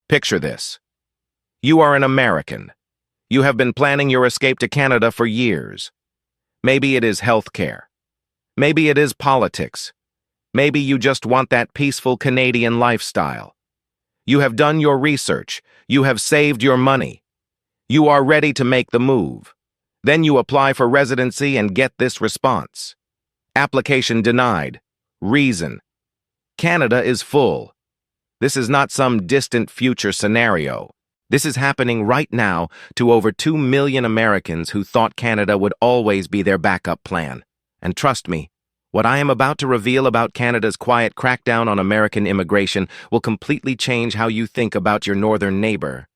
Picture this. You are an American. You have been planning your escape to Canada for years. Maybe it is healthcare. Maybe it is politics. Maybe you just want that peaceful Canadian lifestyle. You have done your research. You have saved your money. You are ready to make the move. Then you apply for residency and get this response. Application denied. Reason: Canada is full. This is not some distant future scenario. This is happening right now to over 2 million Americans who thought Canada would always be their backup plan. And trust me, what I am about to reveal about Canada's quiet crackdown on American immigration will completely change how you think about your northern neighbor.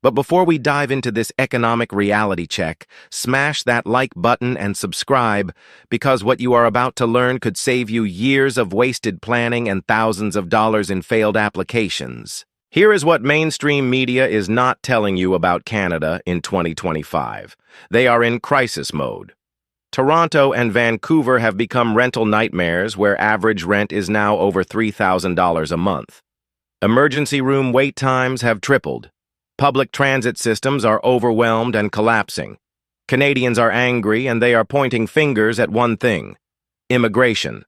But before we dive into this economic reality check, smash that like button and subscribe, because what you are about to learn could save you years of wasted planning and thousands of dollars in failed applications. Here is what mainstream media is not telling you about Canada in 2025. They are in crisis mode. Toronto and Vancouver have become rental nightmares where average rent is now over $3,000 a month. Emergency room wait times have tripled. Public transit systems are overwhelmed and collapsing. Canadians are angry and they are pointing fingers at one thing: immigration.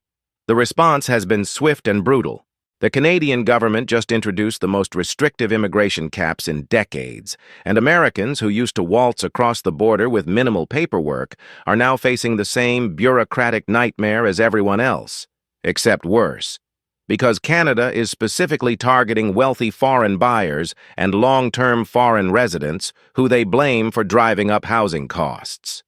The response has been swift and brutal. The Canadian government just introduced the most restrictive immigration caps in decades, and Americans who used to waltz across the border with minimal paperwork are now facing the same bureaucratic nightmare as everyone else, except worse, because Canada is specifically targeting wealthy foreign buyers and long-term foreign residents who they blame for driving up housing costs.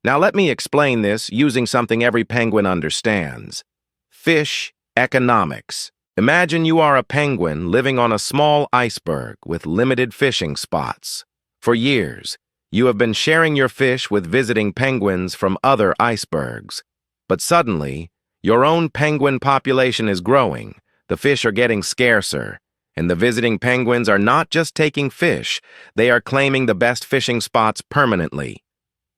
Now let me explain this using something every penguin understands: fish economics. Imagine you are a penguin living on a small iceberg with limited fishing spots. For years, you have been sharing your fish with visiting penguins from other icebergs. But suddenly, your own penguin population is growing, the fish are getting scarcer, and the visiting penguins are not just taking fish, they are claiming the best fishing spots permanently.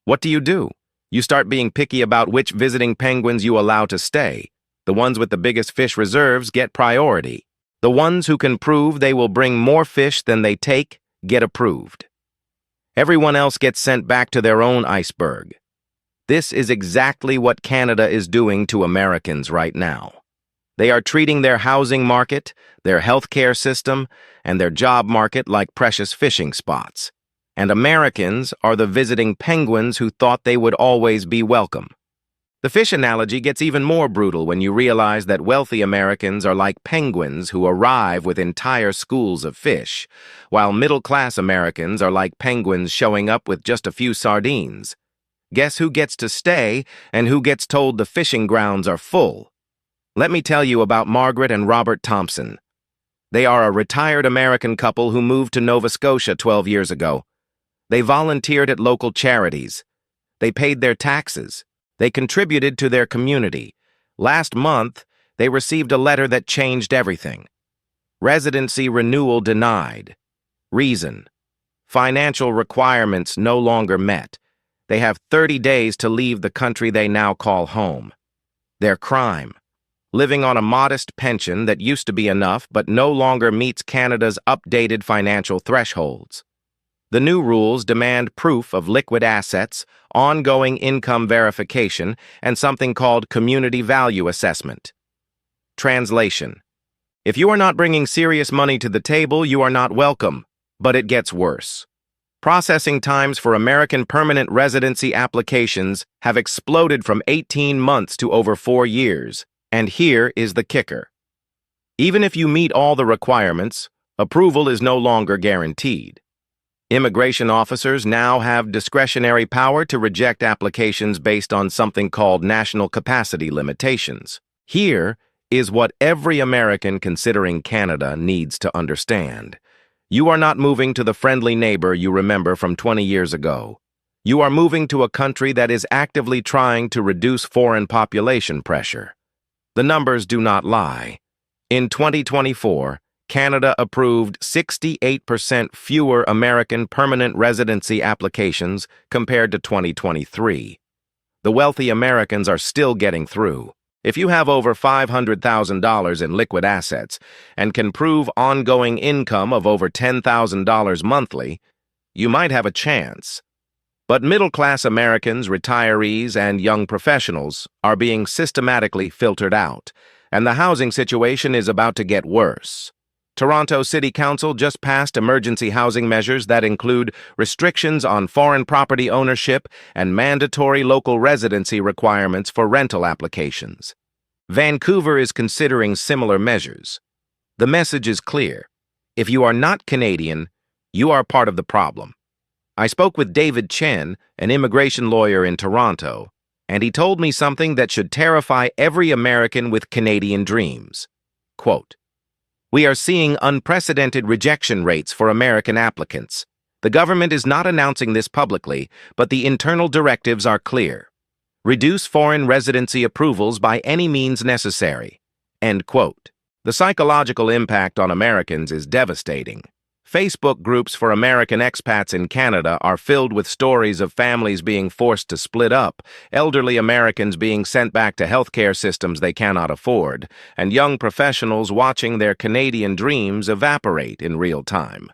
What do? You start being picky about which visiting penguins you allow to stay. The ones with the biggest fish reserves get priority. The ones who can prove they will bring more fish than they take get approved. Everyone else gets sent back to their own iceberg. This is exactly what Canada is doing to Americans right now. They are treating their housing market, their healthcare system, and their job market like precious fishing spots. And Americans are the visiting penguins who thought they would always be welcome. The fish analogy gets even more brutal when you realize that wealthy Americans are like penguins who arrive with entire schools of fish, while middle-class Americans are like penguins showing up with just a few sardines. Guess who gets to stay and who gets told the fishing grounds are full? Let me tell you about Margaret and Robert Thompson. They are a retired American couple who moved to Nova Scotia 12 years ago. They volunteered at local charities. They paid their taxes. They contributed to their community. Last month, they received a letter that changed everything. Residency renewal denied. Reason: financial requirements no longer met. They have 30 days to leave the country they now call home. Their crime: living on a modest pension that used to be enough but no longer meets Canada's updated financial thresholds. The new rules demand proof of liquid assets, ongoing income verification, and something called community value assessment. Translation: if you are not bringing serious money to the table, you are not welcome. But it gets worse. Processing times for American permanent residency applications have exploded from 18 months to over 4 years. And here is the kicker: even if you meet all the requirements, approval is no longer guaranteed. Immigration officers now have discretionary power to reject applications based on something called national capacity limitations. Here is what every American considering Canada needs to understand. You are not moving to the friendly neighbor you remember from 20 years ago. You are moving to a country that is actively trying to reduce foreign population pressure. The numbers do not lie. In 2024, Canada approved 68% fewer American permanent residency applications compared to 2023. The wealthy Americans are still getting through. If you have over $500,000 in liquid assets and can prove ongoing income of over $10,000 monthly, you might have a chance. But middle-class Americans, retirees, and young professionals are being systematically filtered out, and the housing situation is about to get worse. Toronto City Council just passed emergency housing measures that include restrictions on foreign property ownership and mandatory local residency requirements for rental applications. Vancouver is considering similar measures. The message is clear. If you are not Canadian, you are part of the problem. I spoke with David Chen, an immigration lawyer in Toronto, and he told me something that should terrify every American with Canadian dreams. Quote, "We are seeing unprecedented rejection rates for American applicants. The government is not announcing this publicly, but the internal directives are clear. Reduce foreign residency approvals by any means necessary." End quote. The psychological impact on Americans is devastating. Facebook groups for American expats in Canada are filled with stories of families being forced to split up, elderly Americans being sent back to healthcare systems they cannot afford, and young professionals watching their Canadian dreams evaporate in real time.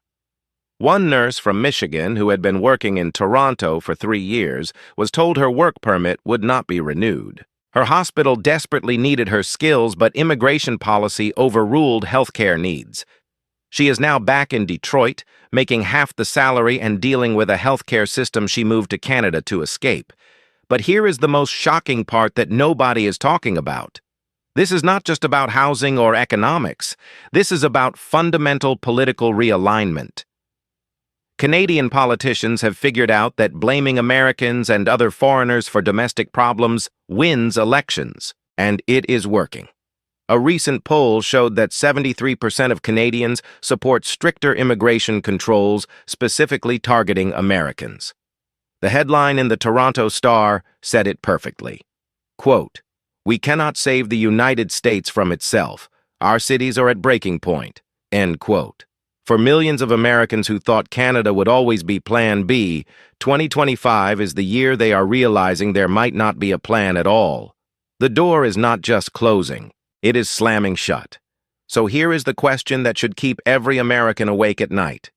One nurse from Michigan who had been working in Toronto for 3 years was told her work permit would not be renewed. Her hospital desperately needed her skills, but immigration policy overruled healthcare needs. She is now back in Detroit, making half the salary and dealing with a healthcare system she moved to Canada to escape. But here is the most shocking part that nobody is talking about. This is not just about housing or economics. This is about fundamental political realignment. Canadian politicians have figured out that blaming Americans and other foreigners for domestic problems wins elections, and it is working. A recent poll showed that 73% of Canadians support stricter immigration controls, specifically targeting Americans. The headline in the Toronto Star said it perfectly. Quote, "We cannot save the United States from itself. Our cities are at breaking point." End quote. For millions of Americans who thought Canada would always be Plan B, 2025 is the year they are realizing there might not be a plan at all. The door is not just closing. It is slamming shut. So here is the question that should keep every American awake at night.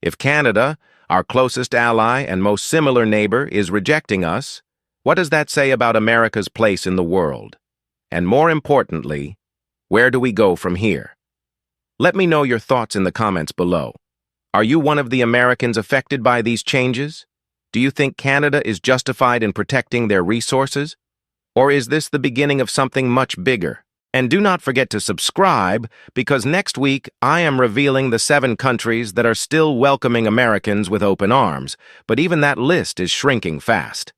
If Canada, our closest ally and most similar neighbor, is rejecting us, what does that say about America's place in the world? And more importantly, where do we go from here? Let me know your thoughts in the comments below. Are you one of the Americans affected by these changes? Do you think Canada is justified in protecting their resources? Or is this the beginning of something much bigger? And do not forget to subscribe, because next week I am revealing the 7 countries that are still welcoming Americans with open arms, but even that list is shrinking fast.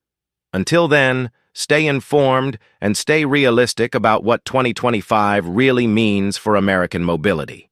Until then, stay informed and stay realistic about what 2025 really means for American mobility.